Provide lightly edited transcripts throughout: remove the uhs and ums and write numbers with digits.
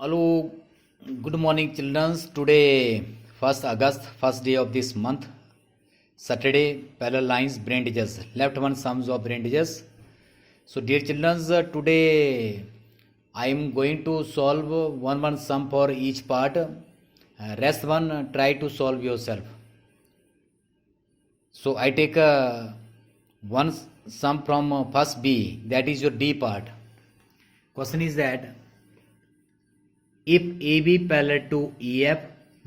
Hello, good morning, children. Today, 1st August, first day of this month, Saturday, parallel lines, brain digits, left one sums of brain digits. So, dear children, today I am going to solve one sum for each part. Rest one, try to solve yourself. So, I take one sum from first B, that is your D part. Question is that if AB parallel to EF,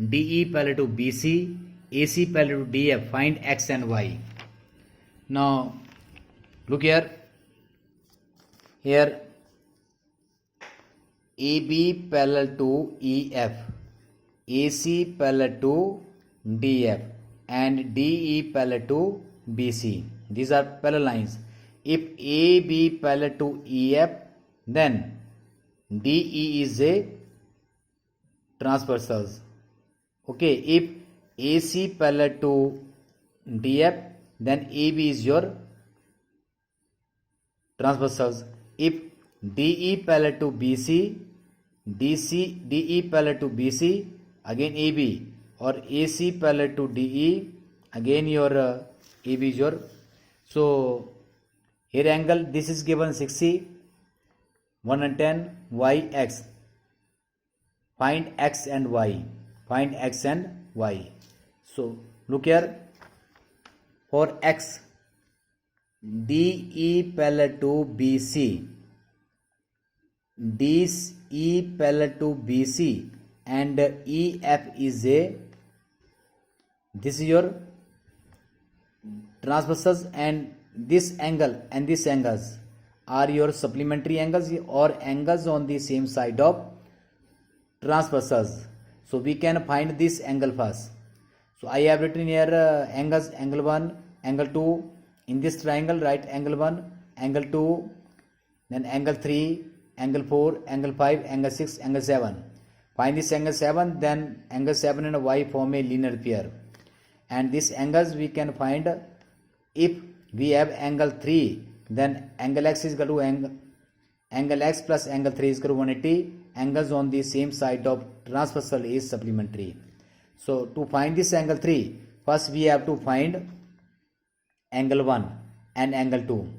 DE parallel to BC, AC parallel to DF, find X and Y. Now, look here. Here, AB parallel to EF, AC parallel to DF, and DE parallel to BC. These are parallel lines. If AB parallel to EF, then DE is a transversals. Okay, if AC parallel to DF, then AB is your transversals. If DE parallel to BC, DE parallel to BC, again AB, or AC parallel to DE, again your AB is your. So here angle, this is given 60, 110, YX. Find X and Y. Find X and Y. So look here. For X, DE parallel to BC, DE parallel to BC, and EF is a. This is your transversals, and this angle and this angles are your supplementary angles or angles on the same side of transversals. So we can find this angle first. So I have written here angles, angle 1, angle 2, in this triangle write angle 1, angle 2, then angle 3, angle 4, angle 5, angle 6, angle 7. Find this angle 7, then angle 7 and Y form a linear pair. And these angles we can find. If we have angle 3, then angle X is equal to angle X plus angle 3 is equal to 180. Angles on the same side of transversal is supplementary. So to find this angle 3, first we have to find angle 1 and angle 2.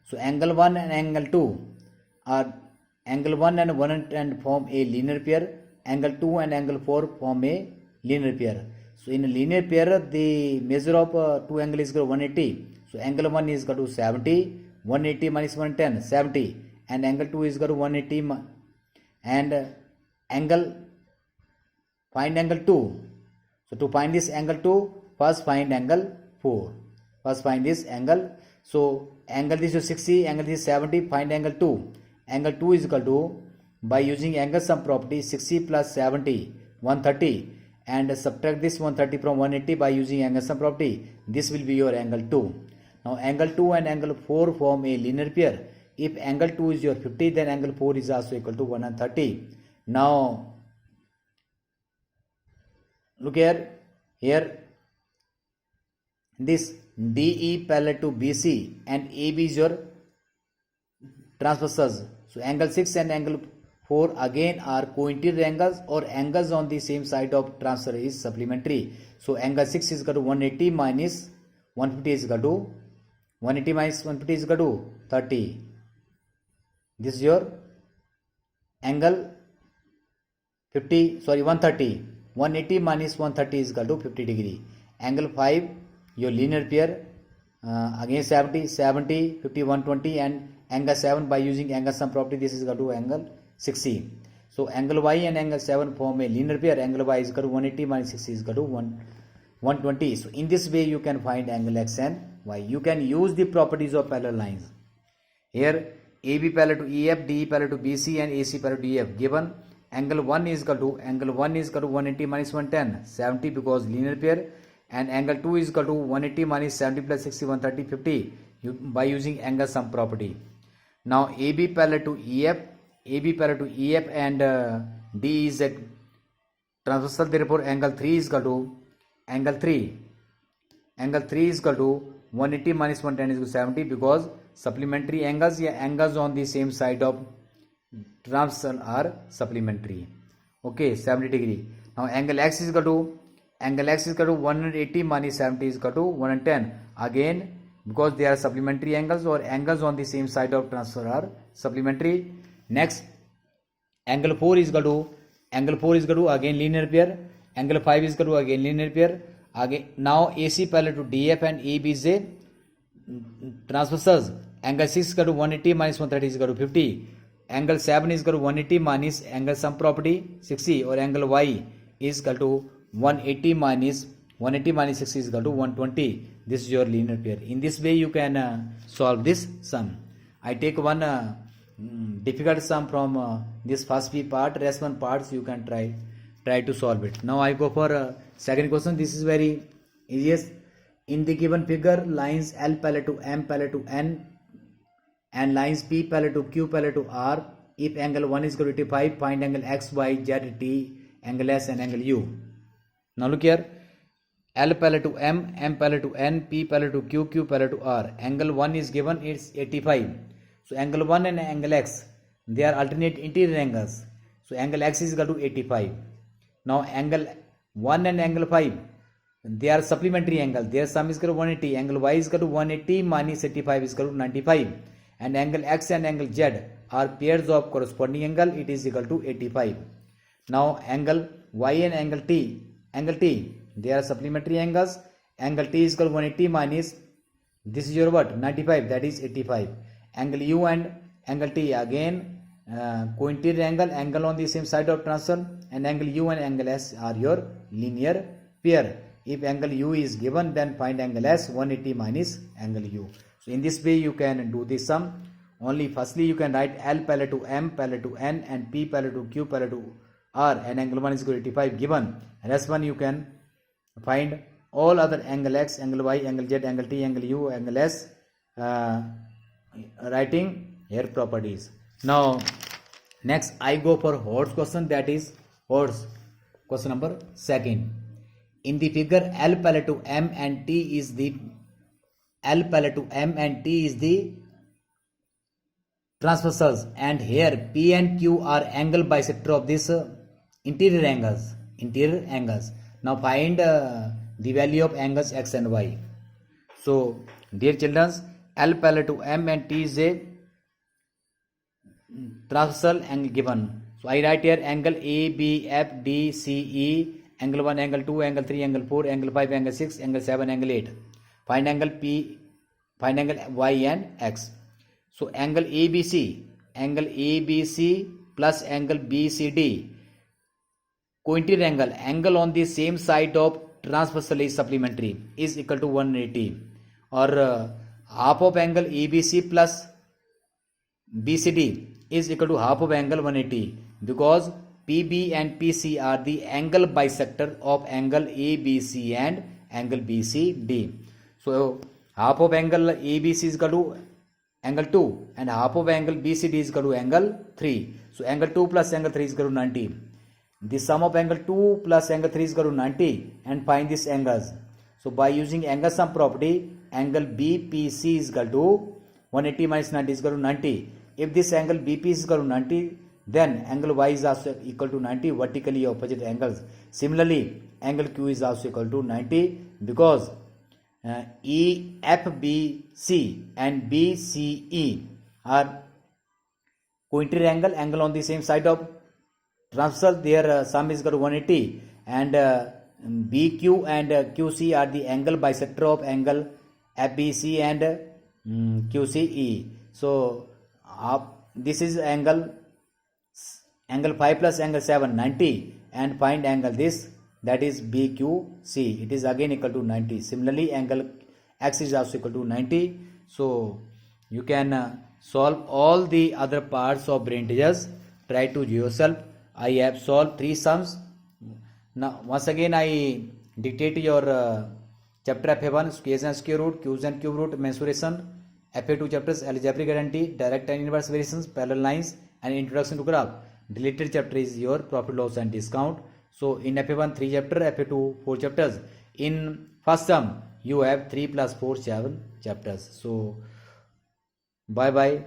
So angle 1 and angle 2 are angle 1 and 1 and form a linear pair. Angle 2 and angle 4 form a linear pair. So in a linear pair, the measure of two angles is equal to 180. So angle 1 is equal to 70, 180 minus 110, 70, and angle 2 is equal to 180 and angle, find angle 2. So to find this angle 2, first find angle 4. First find this angle. So angle this is 60, angle this is 70, find angle 2. Angle 2 is equal to, by using angle sum property, 60 plus 70, 130, and subtract this 130 from 180 by using angle sum property. This will be your angle 2. Now angle 2 and angle 4 form a linear pair. If angle 2 is your 50, then angle 4 is also equal to 130. Now look here. Here this DE parallel to BC and AB is your transversals. So angle 6 and angle 4 again are co-interior angles or angles on the same side of transversal is supplementary. So angle 6 is equal to 180 minus 150 is equal to 180 minus 150 is equal to 30. This is your angle 130. 180 minus 130 is equal to 50 degree. Angle 5, your linear pair, again 70, 50, 120, and angle 7 by using angle sum property, this is equal to angle 60. So angle Y and angle 7 form a linear pair. Angle Y is equal to 180 minus 60 is equal to 120. So in this way you can find angle X and Y. You can use the properties of parallel lines. Here AB parallel to EF, DE parallel to BC, and AC parallel to EF. Given angle 1 is equal to 180 minus 110, 70 because linear pair, and angle 2 is equal to 180 minus 70 plus 60, 130, 50 by using angle sum property. Now AB parallel to EF and D is a transversal, therefore angle 3 is equal to angle 3 is equal to 180 minus 110 is equal to 70 because supplementary angles या angles on the same side of transversal are supplementary. Okay, 70 degree. Now angle x is equal to 180 minus 70 is equal to 110. Again, because they are supplementary angles, or angles on the same side of transfer are supplementary. Next, angle 4 is equal to again linear pair. Angle 5 is equal to again linear pair. Again, now AC parallel to DF and ABJ transversals. Angle 6 is equal to 180 minus 130 is equal to 50. Angle 7 is equal to 180 minus angle sum property 60, or angle Y is equal to 180 minus 60 is equal to 120. This is your linear pair. In this way you can solve this sum. I take one difficult sum from this first P part. Rest one parts you can try to solve it. Now I go for second question. This is very easiest. In the given figure, lines L parallel to M parallel to N and lines P parallel to Q parallel to R. If angle 1 is equal to 85, find angle X, Y, Z, T, angle S and angle U. Now look here. L parallel to M, M parallel to N, P parallel to Q, Q parallel to R. Angle 1 is given, it's 85. So angle 1 and angle X, they are alternate interior angles. So angle X is equal to 85. Now angle 1 and angle 5, they are supplementary angles. Their sum is equal to 180. Angle Y is equal to 180 minus 85 is equal to 95. And angle X and angle Z are pairs of corresponding angle. It is equal to 85. Now angle Y and angle T, they are supplementary angles. Angle T is equal to 180 minus, this is your what, 95, that is 85. Angle U and angle T, again co-interior angle on the same side of transversal, and angle U and angle S are your linear pair. If angle U is given, then find angle S, 180 minus angle U. So in this way you can do this sum. Only firstly you can write L parallel to M parallel to N and P parallel to Q parallel to R, and angle 1 is equal to 85 given. Rest one you can find all other angle X, angle Y, angle Z, angle T, angle U, angle S, writing here properties. Now next I go for Hort's question, that is Hort's question number second. In the figure, L parallel to M and T is the transversals, and here P and Q are angle bisector of this interior angles. Now find the value of angles X and Y. So dear children, L parallel to M and T is a transversal angle given. So I write here angle A, B, F, D, C, E, angle 1, angle 2, angle 3, angle 4, angle 5, angle 6, angle 7, angle 8. Find angle P, find angle Y and X. So angle ABC plus angle BCD, co-interior angle on the same side of transversal is supplementary, is equal to 180, or half of angle ABC plus BCD is equal to half of angle 180, because PB and PC are the angle bisector of angle ABC and angle BCD. So half of angle ABC is equal to angle 2 and half of angle BCD is equal to angle 3. So angle 2 plus angle 3 is equal to 90. The sum of angle 2 plus angle 3 is equal to 90, and find these angles. So by using angle sum property, angle BPC is equal to 180 minus 90 is equal to 90. If this angle BP is equal to 90, then angle Y is also equal to 90, vertically opposite angles. Similarly, angle Q is also equal to 90, because EFBC and BCE are co-interior angle on the same side of transversal. Their sum is equal to 180, and BQ and QC are the angle bisector of angle FBC and QCE. So this is angle 5 plus angle 7, 90, and find angle this, that is BQC. It is again equal to 90. Similarly, angle X is also equal to 90. So you can solve all the other parts of brain teasers. Try to yourself. I have solved 3 sums. Now once again I dictate your chapter FA1, squares and square root, Q's and cube root, mensuration. FA2 chapters, algebraic identity, direct and inverse variations, parallel lines, and introduction to graph. Deleted chapter is your profit, loss and discount. So in FA1 3 chapters, FA2 4 chapters. In first sum you have 3 plus 4 7 chapters. So bye bye.